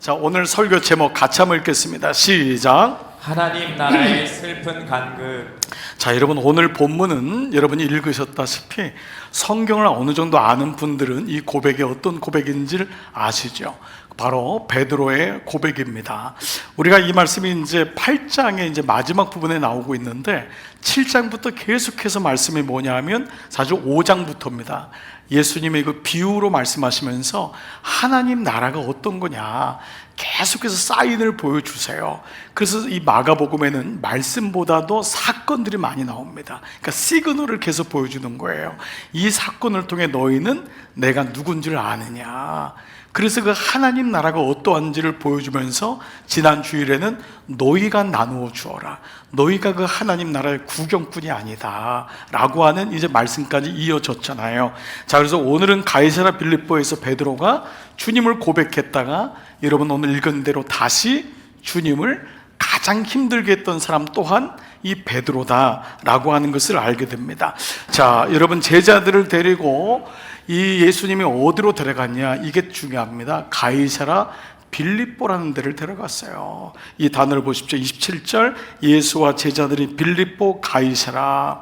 자, 오늘 설교 제목 같이 한번 읽겠습니다. 시작. 하나님 나라의 슬픈 간극. 자, 여러분, 오늘 본문은 여러분이 읽으셨다시피 성경을 어느 정도 아는 분들은 이 고백이 어떤 고백인지를 아시죠? 바로 베드로의 고백입니다. 우리가 이 말씀이 이제 8장의 이제 마지막 부분에 나오고 있는데 7장부터 계속해서 말씀이 뭐냐면 사실 5장부터입니다. 예수님의 그 비유로 말씀하시면서 하나님 나라가 어떤 거냐 계속해서 사인을 보여주세요. 그래서 이 마가복음에는 말씀보다도 사건들이 많이 나옵니다. 그러니까 시그널을 계속 보여주는 거예요. 이 사건을 통해 너희는 내가 누군지를 아느냐. 그래서 그 하나님 나라가 어떠한지를 보여주면서 지난 주일에는 너희가 나누어 주어라, 너희가 그 하나님 나라의 구경꾼이 아니다 라고 하는 이제 말씀까지 이어졌잖아요. 자, 그래서 오늘은 가이사랴 빌립보에서 베드로가 주님을 고백했다가 여러분 오늘 읽은 대로 다시 주님을 가장 힘들게 했던 사람 또한 이 베드로다라고 하는 것을 알게 됩니다. 자, 여러분 제자들을 데리고 이 예수님이 어디로 데려갔냐, 이게 중요합니다. 가이사랴 빌립보라는 데를 데려갔어요. 이 단어를 보십시오. 27절, 예수와 제자들이 빌립보 가이사랴.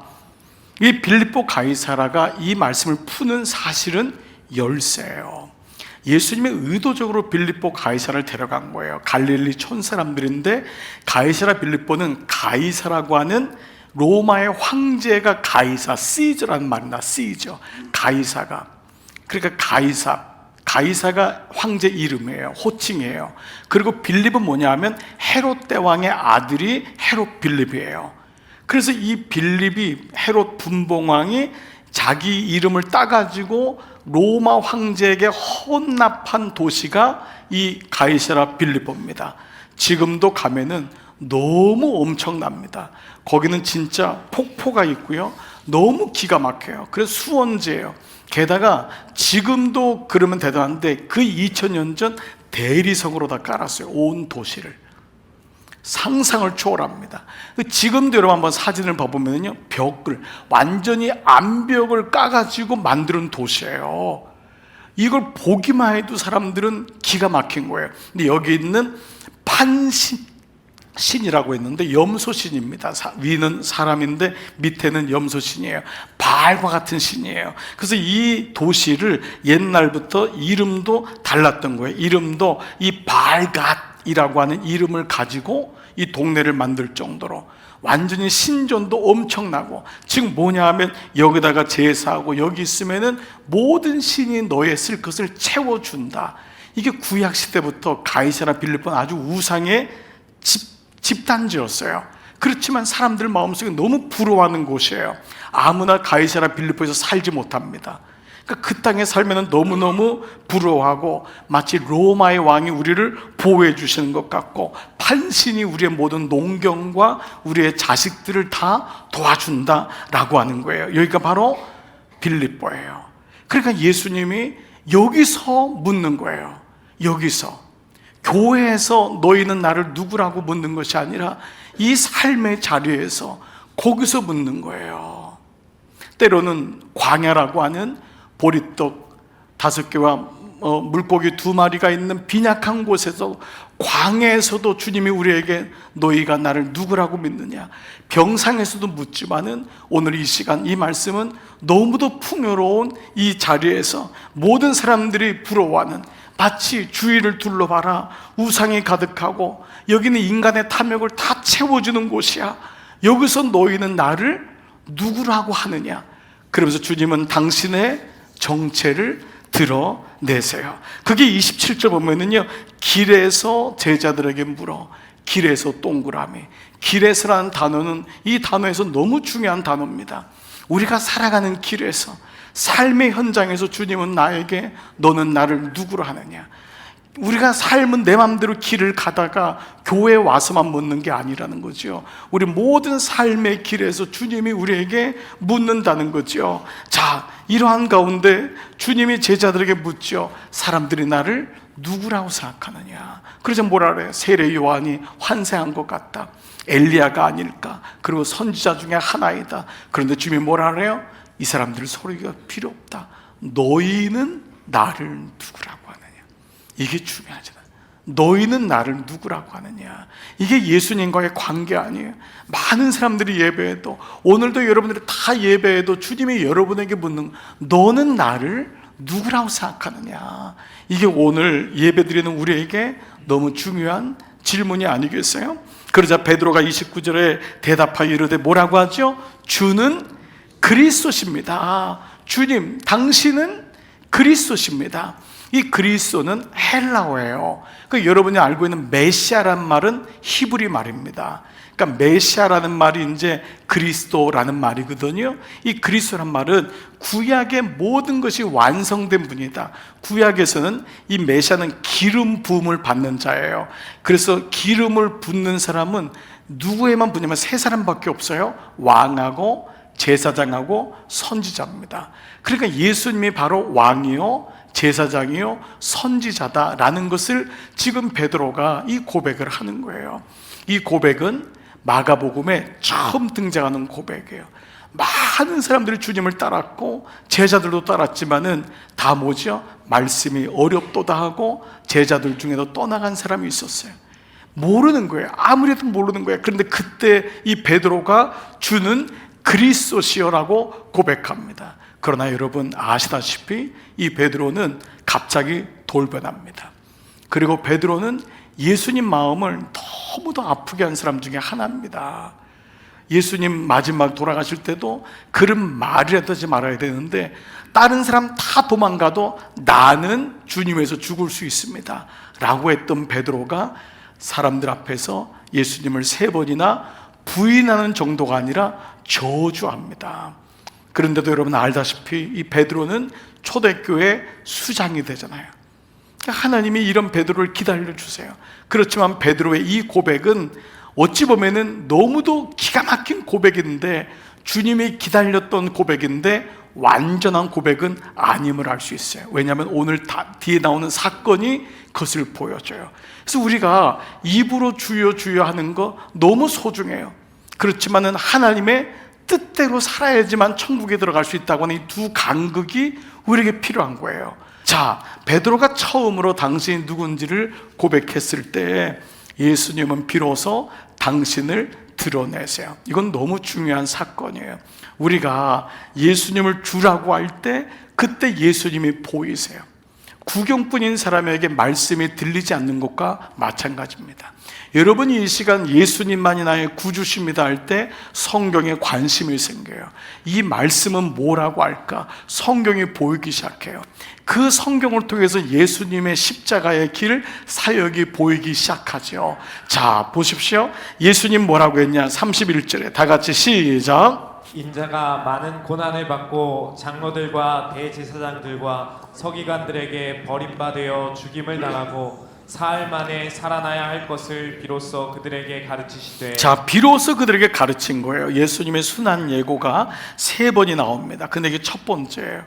이 빌립보 가이사랴가 이 말씀을 푸는 사실은 열쇠예요. 예수님이 의도적으로 빌립보 가이사랴를 데려간 거예요. 갈릴리 촌 사람들인데 가이사랴 빌립보는 가이사라고 하는 로마의 황제가 가이사, 시저라는 말이나 시저, 가이사가. 그러니까 가이사가 황제 이름이에요. 호칭이에요. 그리고 빌립은 뭐냐 하면 헤롯 대왕의 아들이 헤롯 빌립이에요. 그래서 이 빌립이 헤롯 분봉왕이 자기 이름을 따가지고 로마 황제에게 헌납한 도시가 이 가이사랴 빌립보입니다. 지금도 가면은 너무 엄청납니다. 거기는 진짜 폭포가 있고요, 너무 기가 막혀요. 그래서 수원지예요. 게다가 지금도 그러면 대단한데 그 2000년 전 대리석으로 다 깔았어요. 온 도시를. 상상을 초월합니다. 지금도 여러분 한번 사진을 봐보면요, 벽을 완전히 암벽을 까가지고 만드는 도시예요. 이걸 보기만 해도 사람들은 기가 막힌 거예요. 근데 여기 있는 신이라고 했는데 염소신입니다. 위는 사람인데 밑에는 염소신이에요. 바알과 같은 신이에요. 그래서 이 도시를 옛날부터 이름도 달랐던 거예요. 이름도 이 바알갓이라고 하는 이름을 가지고 이 동네를 만들 정도로 완전히 신전도 엄청나고, 즉 뭐냐 하면 여기다가 제사하고 여기 있으면은 모든 신이 너의 쓸 것을 채워준다. 이게 구약 시대부터 가이사랴 빌립보는 아주 우상의 집단지였어요. 그렇지만 사람들 마음속에 너무 부러워하는 곳이에요. 아무나 가이사랴 빌립보에서 살지 못합니다. 그러니까 그 땅에 살면 너무너무 부러워하고 마치 로마의 왕이 우리를 보호해 주시는 것 같고 판신이 우리의 모든 농경과 우리의 자식들을 다 도와준다라고 하는 거예요. 여기가 바로 빌립보예요. 그러니까 예수님이 여기서 묻는 거예요. 여기서 교회에서 너희는 나를 누구라고 묻는 것이 아니라 이 삶의 자리에서 거기서 묻는 거예요. 때로는 광야라고 하는 보리떡 5개와 물고기 2마리가 있는 빈약한 곳에서, 광야에서도 주님이 우리에게 너희가 나를 누구라고 믿느냐, 병상에서도 묻지만은 오늘 이 시간 이 말씀은 너무도 풍요로운 이 자리에서 모든 사람들이 부러워하는, 마치 주위를 둘러봐라 우상이 가득하고 여기는 인간의 탐욕을 다 채워주는 곳이야, 여기서 너희는 나를 누구라고 하느냐. 그러면서 주님은 당신의 정체를 드러내세요. 그게 27절 보면은요, 길에서 제자들에게 물어. 길에서 동그라미. 길에서라는 단어는 이 단어에서 너무 중요한 단어입니다. 우리가 살아가는 길에서, 삶의 현장에서 주님은 나에게 너는 나를 누구로 하느냐. 우리가 삶은 내 마음대로 길을 가다가 교회에 와서만 묻는 게 아니라는 거죠. 우리 모든 삶의 길에서 주님이 우리에게 묻는다는 거죠. 자, 이러한 가운데 주님이 제자들에게 묻죠. 사람들이 나를 누구라고 생각하느냐. 그래서 뭐라 그래요? 세례 요한이 환생한 것 같다, 엘리야가 아닐까, 그리고 선지자 중에 하나이다. 그런데 주님이 뭐라 그래요? 이 사람들 소리가 필요 없다. 너희는 나를 누구라고 하느냐. 이게 중요하잖아요. 너희는 나를 누구라고 하느냐. 이게 예수님과의 관계 아니에요. 많은 사람들이 예배해도, 오늘도 여러분들이 다 예배해도 주님이 여러분에게 묻는, 너는 나를 누구라고 생각하느냐. 이게 오늘 예배드리는 우리에게 너무 중요한 질문이 아니겠어요? 그러자 베드로가 29절에 대답하여 이르되 뭐라고 하죠? 주는 그리스도십니다. 주님, 당신은 그리스도십니다. 이 그리스도는 헬라어예요. 여러분이 알고 있는 메시아라는 말은 히브리 말입니다. 그러니까 메시아라는 말이 이제 그리스도라는 말이거든요. 이 그리스도란 말은 구약의 모든 것이 완성된 분이다. 구약에서는 이 메시아는 기름 부음을 받는 자예요. 그래서 기름을 붓는 사람은 누구에만 부냐면 세 사람밖에 없어요. 왕하고 제사장하고 선지자입니다. 그러니까 예수님이 바로 왕이요, 제사장이요, 선지자다라는 것을 지금 베드로가 이 고백을 하는 거예요. 이 고백은 마가복음에 처음 등장하는 고백이에요. 많은 사람들이 주님을 따랐고 제자들도 따랐지만은 다 뭐죠? 말씀이 어렵도다 하고 제자들 중에도 떠나간 사람이 있었어요. 모르는 거예요. 아무래도 모르는 거예요. 그런데 그때 이 베드로가 주는 그리스도시여라고 고백합니다. 그러나 여러분 아시다시피 이 베드로는 갑자기 돌변합니다. 그리고 베드로는 예수님 마음을 너무도 아프게 한 사람 중에 하나입니다. 예수님 마지막 돌아가실 때도 그런 말이라도 하지 말아야 되는데, 다른 사람 다 도망가도 나는 주님에서 죽을 수 있습니다 라고 했던 베드로가 사람들 앞에서 예수님을 3번이나 부인하는 정도가 아니라 저주합니다. 그런데도 여러분 알다시피 이 베드로는 초대교회 수장이 되잖아요. 하나님이 이런 베드로를 기다려주세요. 그렇지만 베드로의 이 고백은 어찌 보면은 너무도 기가 막힌 고백인데, 주님이 기다렸던 고백인데 완전한 고백은 아님을 알 수 있어요. 왜냐하면 오늘 뒤에 나오는 사건이 그것을 보여줘요. 그래서 우리가 입으로 주여 주여 하는 거 너무 소중해요. 그렇지만은 하나님의 뜻대로 살아야지만 천국에 들어갈 수 있다고 하는 이 두 간극이 우리에게 필요한 거예요. 자, 베드로가 처음으로 당신이 누군지를 고백했을 때 예수님은 비로소 당신을 드러내세요. 이건 너무 중요한 사건이에요. 우리가 예수님을 주라고 할 때 그때 예수님이 보이세요. 구경꾼인 사람에게 말씀이 들리지 않는 것과 마찬가지입니다. 여러분이 이 시간 예수님만이 나의 구주십니다 할 때 성경에 관심이 생겨요. 이 말씀은 뭐라고 할까? 성경이 보이기 시작해요. 그 성경을 통해서 예수님의 십자가의 길, 사역이 보이기 시작하죠. 자, 보십시오. 예수님 뭐라고 했냐? 31절에 다 같이 시작. 인자가 많은 고난을 받고 장로들과 대제사장들과 서기관들에게 버림받아 죽임을 당하고 사흘 만에 살아나야 할 것을 비로소 그들에게 가르치시되. 자, 비로소 그들에게 가르친 거예요. 예수님의 순한 예고가 3번이 나옵니다. 근데 이게 첫 번째예요.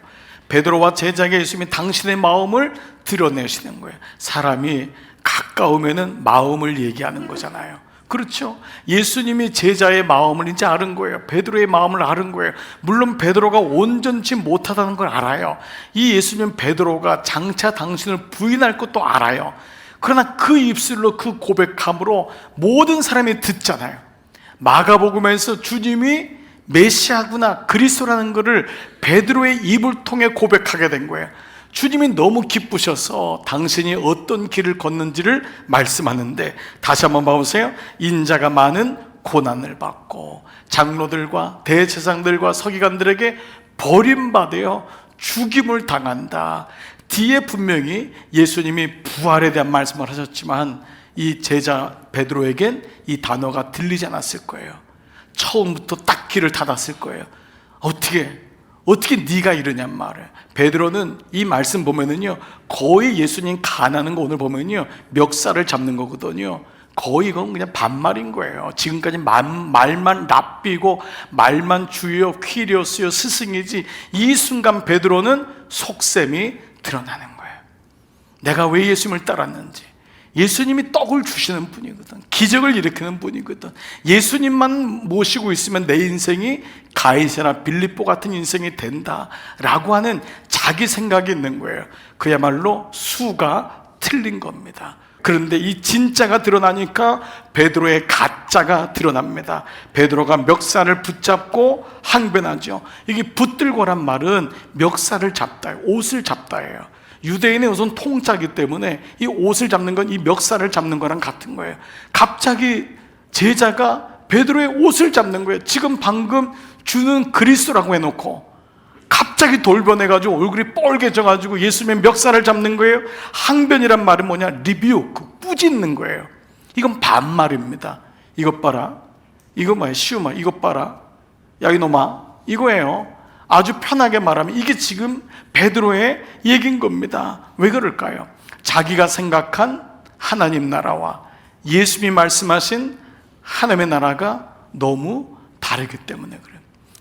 베드로와 제자에게 예수님이 당신의 마음을 드러내시는 거예요. 사람이 가까우면은 마음을 얘기하는 거잖아요. 그렇죠? 예수님이 제자의 마음을 이제 아는 거예요. 베드로의 마음을 아는 거예요. 물론 베드로가 온전치 못하다는 걸 알아요. 이 예수님 베드로가 장차 당신을 부인할 것도 알아요. 그러나 그 입술로 그 고백함으로 모든 사람이 듣잖아요. 마가복음에서 주님이 메시아구나, 그리스도라는 것을 베드로의 입을 통해 고백하게 된 거예요. 주님이 너무 기쁘셔서 당신이 어떤 길을 걷는지를 말씀하는데, 다시 한번 봐보세요. 인자가 많은 고난을 받고 장로들과 대제사장들과 서기관들에게 버림받아 죽임을 당한다. 뒤에 분명히 예수님이 부활에 대한 말씀을 하셨지만 이 제자 베드로에겐 이 단어가 들리지 않았을 거예요. 처음부터 딱 귀를 닫았을 거예요. 어떻게 네가 이러냔 말이에요. 베드로는 이 말씀 보면은요, 거의 예수님 간하는 거 오늘 보면요, 멱살을 잡는 거거든요. 거의 이건 그냥 반말인 거예요. 지금까지 말만 랍비고 말만 주여 퀴리오스여 스승이지, 이 순간 베드로는 속셈이 드러나는 거예요. 내가 왜 예수님을 따랐는지. 예수님이 떡을 주시는 분이거든. 기적을 일으키는 분이거든. 예수님만 모시고 있으면 내 인생이 가이사나 빌립보 같은 인생이 된다라고 하는 자기 생각이 있는 거예요. 그야말로 수가 틀린 겁니다. 그런데 이 진짜가 드러나니까 베드로의 가짜가 드러납니다. 베드로가 멱살을 붙잡고 항변하죠. 이게 붙들고란 말은 멱살을 잡다, 옷을 잡다예요. 유대인의 옷은 통짜기 때문에 이 옷을 잡는 건 이 멱살을 잡는 거랑 같은 거예요. 갑자기 제자가 베드로의 옷을 잡는 거예요. 지금 방금 주는 그리스도라고 해놓고 갑자기 돌변해가지고 얼굴이 뻘개져가지고 예수님의 멱살을 잡는 거예요. 항변이란 말은 뭐냐? 리뷰, 꾸짖는 거예요. 이건 반말입니다. 이것 봐라, 이거 뭐야, 시우마, 이것 봐라, 야 이놈아, 이거예요. 아주 편하게 말하면 이게 지금 베드로의 얘기인 겁니다. 왜 그럴까요? 자기가 생각한 하나님 나라와 예수님이 말씀하신 하나님의 나라가 너무 다르기 때문에 그래요.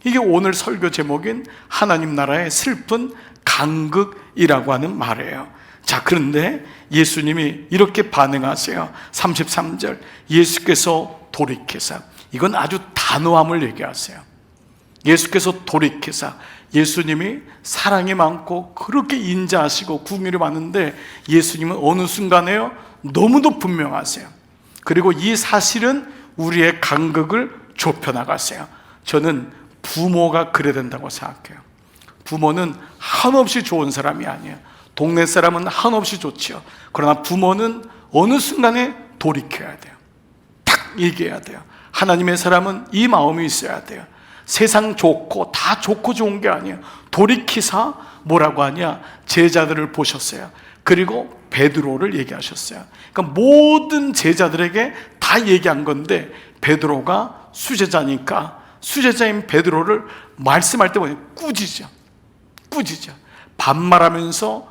이게 오늘 설교 제목인 하나님 나라의 슬픈 간극이라고 하는 말이에요. 자, 그런데 예수님이 이렇게 반응하세요. 33절, 예수께서 돌이키사, 이건 아주 단호함을 얘기하세요. 예수께서 돌이키사, 예수님이 사랑이 많고 그렇게 인자하시고 궁율이 많은데 예수님은 어느 순간에요 너무도 분명하세요. 그리고 이 사실은 우리의 간극을 좁혀나가세요. 저는 부모가 그래야 된다고 생각해요. 부모는 한없이 좋은 사람이 아니에요. 동네 사람은 한없이 좋지요. 그러나 부모는 어느 순간에 돌이켜야 돼요. 딱 얘기해야 돼요. 하나님의 사람은 이 마음이 있어야 돼요. 세상 좋고 다 좋고 좋은 게 아니에요. 돌이키사 뭐라고 하냐? 제자들을 보셨어요. 그리고 베드로를 얘기하셨어요. 그러니까 모든 제자들에게 다 얘기한 건데 베드로가 수제자니까 수제자인 베드로를 말씀할 때 보니 꾸짖죠. 반말하면서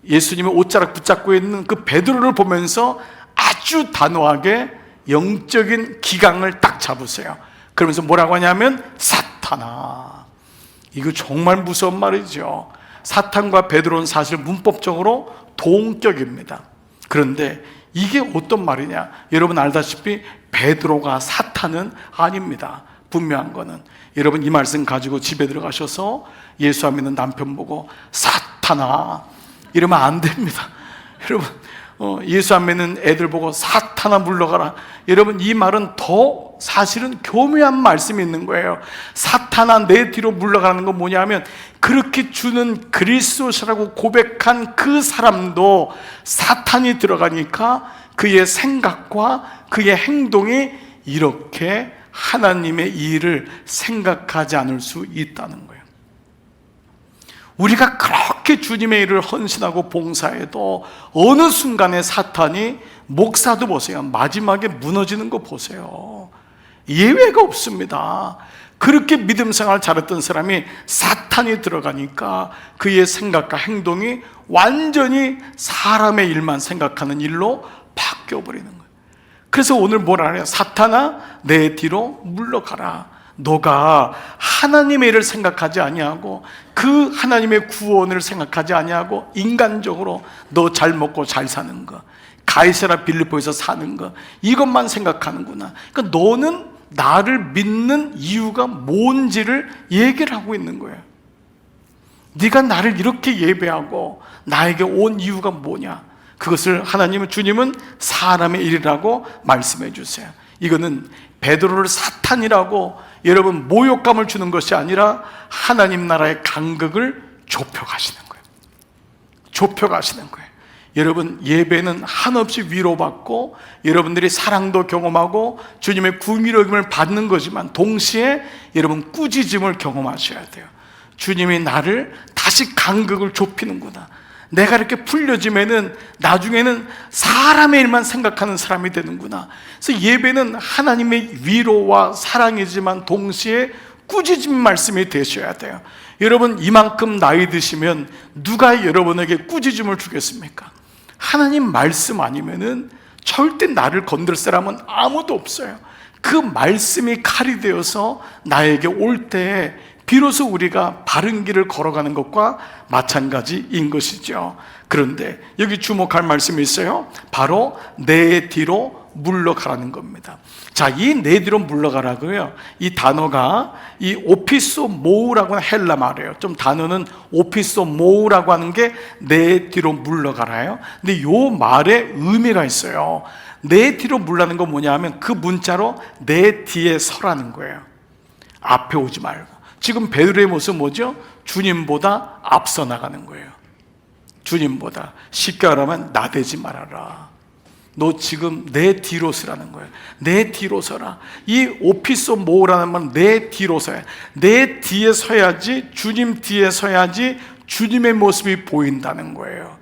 예수님의 옷자락 붙잡고 있는 그 베드로를 보면서 아주 단호하게 영적인 기강을 딱 잡으세요. 그러면서 뭐라고 하냐면 사탄아. 이거 정말 무서운 말이죠. 사탄과 베드로는 사실 문법적으로 동격입니다. 그런데 이게 어떤 말이냐? 여러분 알다시피 베드로가 사탄은 아닙니다. 분명한 거는 여러분 이 말씀 가지고 집에 들어가셔서 예수 안 믿는 남편 보고 사탄아 이러면 안 됩니다. 여러분 예수 안 믿는 애들 보고 사탄아 물러가라. 여러분 이 말은 더 사실은 교묘한 말씀이 있는 거예요. 사탄아 내 뒤로 물러가는 건 뭐냐면 그렇게 주는 그리스도시라고 고백한 그 사람도 사탄이 들어가니까 그의 생각과 그의 행동이 이렇게 하나님의 일을 생각하지 않을 수 있다는 거예요. 우리가 그렇게 주님의 일을 헌신하고 봉사해도 어느 순간에 사탄이, 목사도 보세요, 마지막에 무너지는 거 보세요. 예외가 없습니다. 그렇게 믿음 생활 잘했던 사람이 사탄이 들어가니까 그의 생각과 행동이 완전히 사람의 일만 생각하는 일로 바뀌어버리는 거예요. 그래서 오늘 뭐라 그래요? 사탄아 내 뒤로 물러가라. 너가 하나님의 일을 생각하지 아니하고 그 하나님의 구원을 생각하지 아니하고 인간적으로 너 잘 먹고 잘 사는 거, 가이사라 빌립보에서 사는 거, 이것만 생각하는구나. 그러니까 너는 나를 믿는 이유가 뭔지를 얘기를 하고 있는 거예요. 네가 나를 이렇게 예배하고 나에게 온 이유가 뭐냐? 그것을 하나님은, 주님은 사람의 일이라고 말씀해 주세요. 이거는 베드로를 사탄이라고 여러분 모욕감을 주는 것이 아니라 하나님 나라의 간극을 좁혀가시는 거예요. 좁혀가시는 거예요. 여러분 예배는 한없이 위로받고 여러분들이 사랑도 경험하고 주님의 궁유력임을 받는 거지만 동시에 여러분 꾸짖음을 경험하셔야 돼요. 주님이 나를 다시 간극을 좁히는구나. 내가 이렇게 풀려지면은 나중에는 사람의 일만 생각하는 사람이 되는구나. 그래서 예배는 하나님의 위로와 사랑이지만 동시에 꾸짖음 말씀이 되셔야 돼요. 여러분 이만큼 나이 드시면 누가 여러분에게 꾸짖음을 주겠습니까? 하나님 말씀 아니면은 절대 나를 건들 사람은 아무도 없어요. 그 말씀이 칼이 되어서 나에게 올 때에 비로소 우리가 바른 길을 걸어가는 것과 마찬가지인 것이죠. 그런데 여기 주목할 말씀이 있어요. 바로 내 뒤로 물러가라는 겁니다. 자, 이 내 뒤로 물러가라고요. 이 단어가 이 오피소 모우라고 하는 헬라 말이에요. 좀 단어는 오피소 모우라고 하는 게 내 뒤로 물러가라요. 근데 요 말에 의미가 있어요. 내 뒤로 물러가는 건 뭐냐 하면 그 문자로 내 뒤에 서라는 거예요. 앞에 오지 말고. 지금 베드로의 모습은 뭐죠? 주님보다 앞서 나가는 거예요. 주님보다. 쉽게 말하면 나대지 말아라. 너 지금 내 뒤로 서라는 거예요. 내 뒤로 서라. 이 오피소 모으라는 말은 내 뒤로 서야. 내 뒤에 서야지, 주님 뒤에 서야지 주님의 모습이 보인다는 거예요.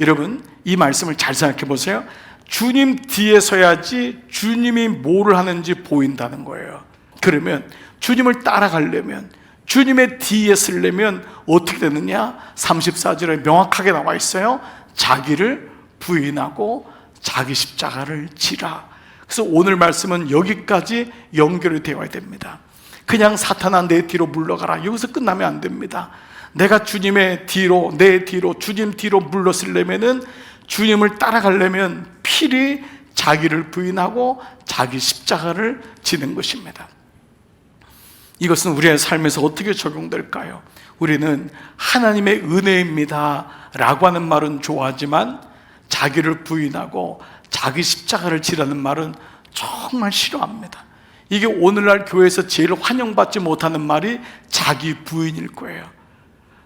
여러분, 이 말씀을 잘 생각해 보세요. 주님 뒤에 서야지 주님이 뭐를 하는지 보인다는 거예요. 그러면 주님을 따라가려면, 주님의 뒤에 서려면 어떻게 되느냐? 34절에 명확하게 나와 있어요. 자기를 부인하고 자기 십자가를 지라. 그래서 오늘 말씀은 여기까지 연결이 되어야 됩니다. 그냥 사탄아 내 뒤로 물러가라, 여기서 끝나면 안 됩니다. 내가 주님의 뒤로, 내 뒤로, 주님 뒤로 물러서려면은, 주님을 따라가려면 필히 자기를 부인하고 자기 십자가를 지는 것입니다. 이것은 우리의 삶에서 어떻게 적용될까요? 우리는 하나님의 은혜입니다 라고 하는 말은 좋아하지만 자기를 부인하고 자기 십자가를 지라는 말은 정말 싫어합니다. 이게 오늘날 교회에서 제일 환영받지 못하는 말이 자기 부인일 거예요.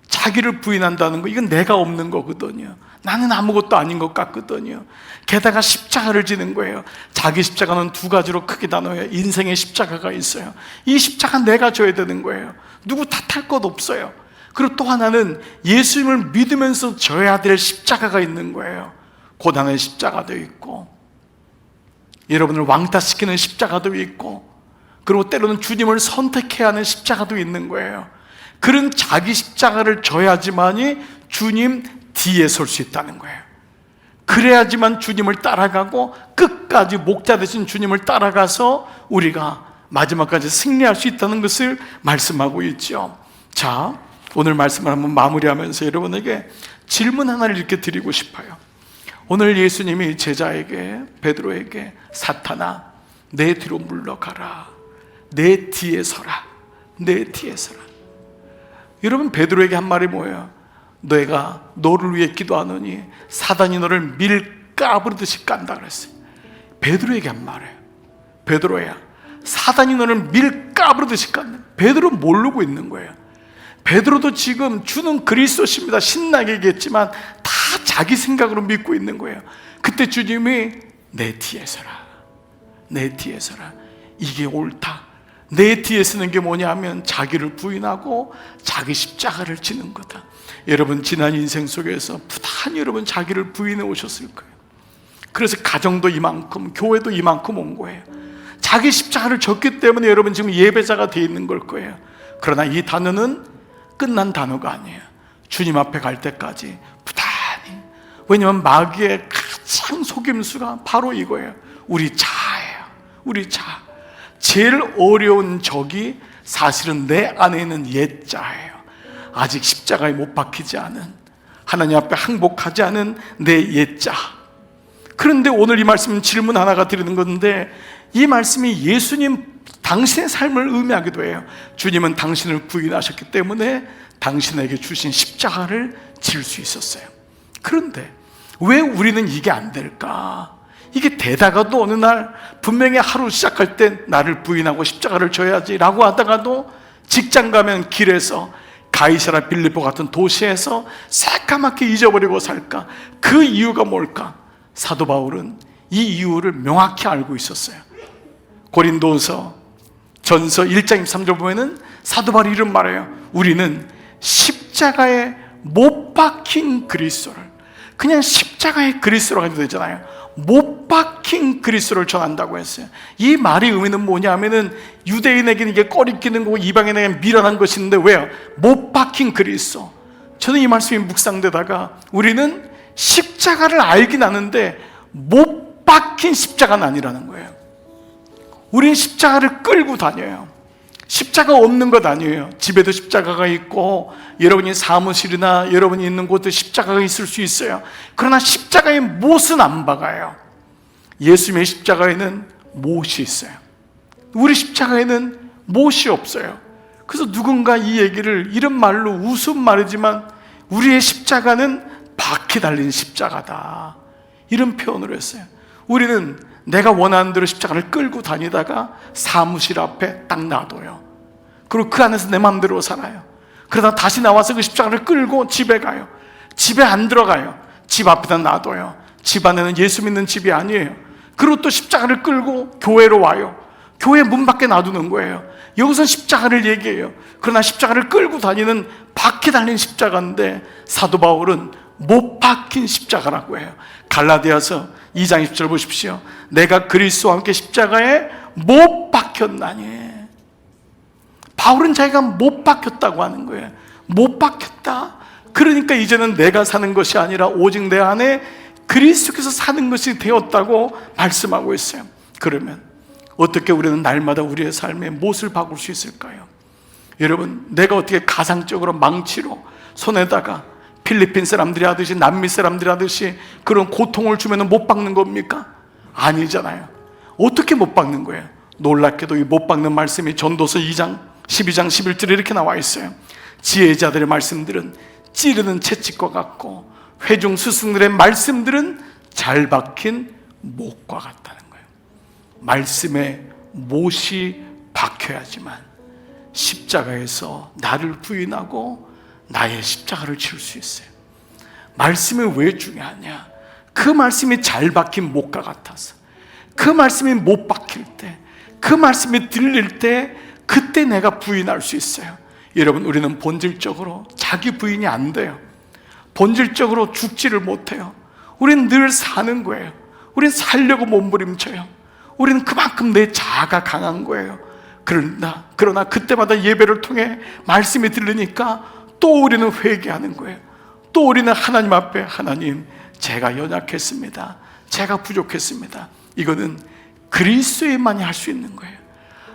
자기를 부인한다는 거, 이건 내가 없는 거거든요. 나는 아무것도 아닌 것 같거든요. 게다가 십자가를 지는 거예요. 자기 십자가는 두 가지로 크게 나눠요. 인생의 십자가가 있어요. 이 십자가 내가 져야 되는 거예요. 누구 탓할 것 없어요. 그리고 또 하나는 예수님을 믿으면서 져야 될 십자가가 있는 거예요. 고난의 십자가도 있고, 여러분을 왕따시키는 십자가도 있고, 그리고 때로는 주님을 선택해야 하는 십자가도 있는 거예요. 그런 자기 십자가를 져야지만이 주님 뒤에 설 수 있다는 거예요. 그래야지만 주님을 따라가고 끝까지 목자 되신 주님을 따라가서 우리가 마지막까지 승리할 수 있다는 것을 말씀하고 있죠. 자, 오늘 말씀을 한번 마무리하면서 여러분에게 질문 하나를 이렇게 드리고 싶어요. 오늘 예수님이 제자에게, 베드로에게 사탄아 내 뒤로 물러가라, 내 뒤에 서라, 내 뒤에 서라. 여러분, 베드로에게 한 말이 뭐예요? 내가 너를 위해 기도하노니 사단이 너를 밀 까부르듯이 깐다 그랬어요. 베드로에게 한 말이에요. 베드로야, 사단이 너를 밀 까부르듯이 깐다. 베드로 모르고 있는 거예요. 베드로도 지금 주는 그리스도십니다 신나게 얘기했지만 다 자기 생각으로 믿고 있는 거예요. 그때 주님이 내 뒤에 서라, 내 뒤에 서라, 이게 옳다. 내 뒤에 서는 게 뭐냐 하면 자기를 부인하고 자기 십자가를 지는 거다. 여러분, 지난 인생 속에서 부단히 여러분 자기를 부인해 오셨을 거예요. 그래서 가정도 이만큼, 교회도 이만큼 온 거예요. 자기 십자가를 졌기 때문에 여러분 지금 예배자가 되어 있는 걸 거예요. 그러나 이 단어는 끝난 단어가 아니에요. 주님 앞에 갈 때까지 부단히. 왜냐하면 마귀의 가장 속임수가 바로 이거예요. 우리 자아예요. 우리 자아. 제일 어려운 적이 사실은 내 안에 있는 옛 자예요. 아직 십자가에 못 박히지 않은, 하나님 앞에 항복하지 않은 내 옛 자. 그런데 오늘 이 말씀은 질문 하나가 드리는 건데, 이 말씀이 예수님 당신의 삶을 의미하기도 해요. 주님은 당신을 부인하셨기 때문에 당신에게 주신 십자가를 질 수 있었어요. 그런데 왜 우리는 이게 안 될까? 이게 되다가도 어느 날 분명히 하루 시작할 때 나를 부인하고 십자가를 져야지 라고 하다가도 직장 가면 길에서 가이사라 빌립보 같은 도시에서 새까맣게 잊어버리고 살까? 그 이유가 뭘까? 사도 바울은 이 이유를 명확히 알고 있었어요. 고린도서 전서 1장 23절 보면은 사도 바울이 이런 말해요. 우리는 십자가에 못 박힌 그리스도를, 그냥 십자가의 그리스도로 가도 되잖아요. 못 박힌 그리스도를 전한다고 했어요. 이 말의 의미는 뭐냐 하면은 유대인에게는 이게 꺼리끼는 거고 이방인에게는 미련한 것인데, 왜요? 못 박힌 그리스도. 저는 이 말씀이 묵상되다가 우리는 십자가를 알긴 아는데 못 박힌 십자가는 아니라는 거예요. 우리는 십자가를 끌고 다녀요. 십자가 없는 것 아니에요. 집에도 십자가가 있고 여러분이 사무실이나 여러분이 있는 곳도 십자가가 있을 수 있어요. 그러나 십자가의 못은 안 박아요. 예수님의 십자가에는 못이 있어요. 우리 십자가에는 못이 없어요. 그래서 누군가 이 얘기를 이런 말로 우스운 말이지만 우리의 십자가는 바퀴 달린 십자가다, 이런 표현을 했어요. 우리는 내가 원하는 대로 십자가를 끌고 다니다가 사무실 앞에 딱 놔둬요. 그리고 그 안에서 내 마음대로 살아요. 그러다 다시 나와서 그 십자가를 끌고 집에 가요. 집에 안 들어가요. 집 앞에다 놔둬요. 집 안에는 예수 믿는 집이 아니에요. 그리고 또 십자가를 끌고 교회로 와요. 교회 문 밖에 놔두는 거예요. 여기서 십자가를 얘기해요. 그러나 십자가를 끌고 다니는 바퀴 달린 십자가인데 사도 바울은 못 박힌 십자가라고 해요. 갈라디아서 2장 20절 보십시오. 내가 그리스도와 함께 십자가에 못 박혔나니. 바울은 자기가 못 박혔다고 하는 거예요. 못 박혔다. 그러니까 이제는 내가 사는 것이 아니라 오직 내 안에 그리스도께서 사는 것이 되었다고 말씀하고 있어요. 그러면 어떻게 우리는 날마다 우리의 삶에 못을 바꿀 수 있을까요? 여러분, 내가 어떻게 가상적으로 망치로 손에다가 필리핀 사람들이 하듯이 남미 사람들이 하듯이 그런 고통을 주면 못 박는 겁니까? 아니잖아요. 어떻게 못 박는 거예요? 놀랍게도 이 못 박는 말씀이 전도서 2장 12장 11절에 이렇게 나와 있어요. 지혜자들의 말씀들은 찌르는 채찍과 같고 회중 스승들의 말씀들은 잘 박힌 못과 같다는 거예요. 말씀에 못이 박혀야지만 십자가에서 나를 부인하고 나의 십자가를 칠 수 있어요. 말씀이 왜 중요하냐? 그 말씀이 잘 박힌 못과 같아서, 그 말씀이 못 박힐 때, 그 말씀이 들릴 때 그때 내가 부인할 수 있어요. 여러분, 우리는 본질적으로 자기 부인이 안 돼요. 본질적으로 죽지를 못해요. 우리는 늘 사는 거예요. 우리는 살려고 몸부림쳐요. 우리는 그만큼 내 자아가 강한 거예요. 그러나 그때마다 예배를 통해 말씀이 들리니까 또 우리는 회개하는 거예요. 또 우리는 하나님 앞에, 하나님, 제가 연약했습니다. 제가 부족했습니다. 이거는 그리스도에만이 할 수 있는 거예요.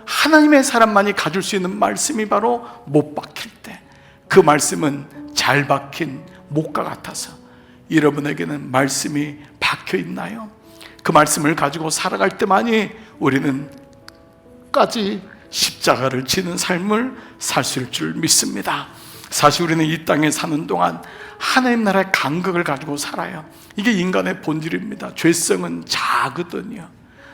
하나님의 사람만이 가질 수 있는 말씀이 바로 못 박힐 때, 그 말씀은 잘 박힌 못과 같아서 여러분에게는 말씀이 박혀 있나요? 그 말씀을 가지고 살아갈 때만이 우리는 끝까지 십자가를 지는 삶을 살 수 있을 줄 믿습니다. 사실 우리는 이 땅에 사는 동안 하나님 나라의 간격을 가지고 살아요. 이게 인간의 본질입니다. 죄성은 작거든요.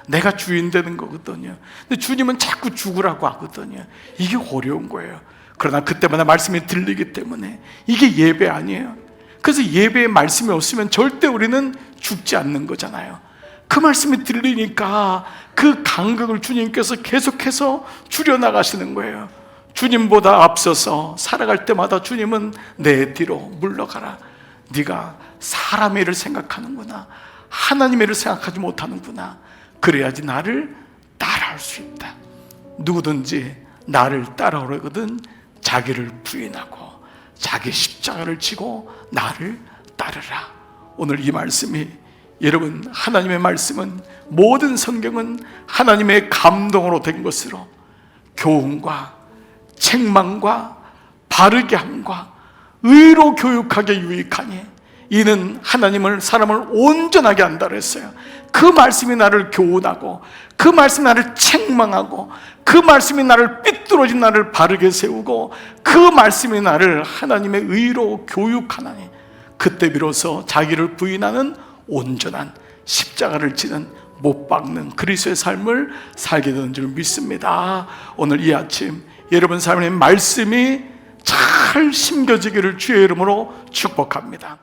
내가 주인 되는 거거든요. 근데 주님은 자꾸 죽으라고 하거든요. 이게 어려운 거예요. 그러나 그때마다 말씀이 들리기 때문에 이게 예배 아니에요. 그래서 예배에 말씀이 없으면 절대 우리는 죽지 않는 거잖아요. 그 말씀이 들리니까 그 간격을 주님께서 계속해서 줄여나가시는 거예요. 주님보다 앞서서 살아갈 때마다 주님은 내 뒤로 물러가라. 네가 사람의 일을 생각하는구나. 하나님의 일을 생각하지 못하는구나. 그래야지 나를 따라올 수 있다. 누구든지 나를 따라오려거든 자기를 부인하고 자기 십자가를 지고 나를 따르라. 오늘 이 말씀이, 여러분, 하나님의 말씀은, 모든 성경은 하나님의 감동으로 된 것으로 교훈과 책망과 바르게 함과 의로 교육하게 유익하니 이는 하나님을, 사람을 온전하게 한다 그랬어요. 그 말씀이 나를 교훈하고, 그 말씀이 나를 책망하고, 그 말씀이 나를 삐뚤어진 나를 바르게 세우고, 그 말씀이 나를 하나님의 의로 교육하나니 그때 비로소 자기를 부인하는 온전한 십자가를 지는 못 박는 그리스도의 삶을 살게 되는 줄 믿습니다. 오늘 이 아침 여러분 삶의 말씀이 잘 심겨지기를 주의 이름으로 축복합니다.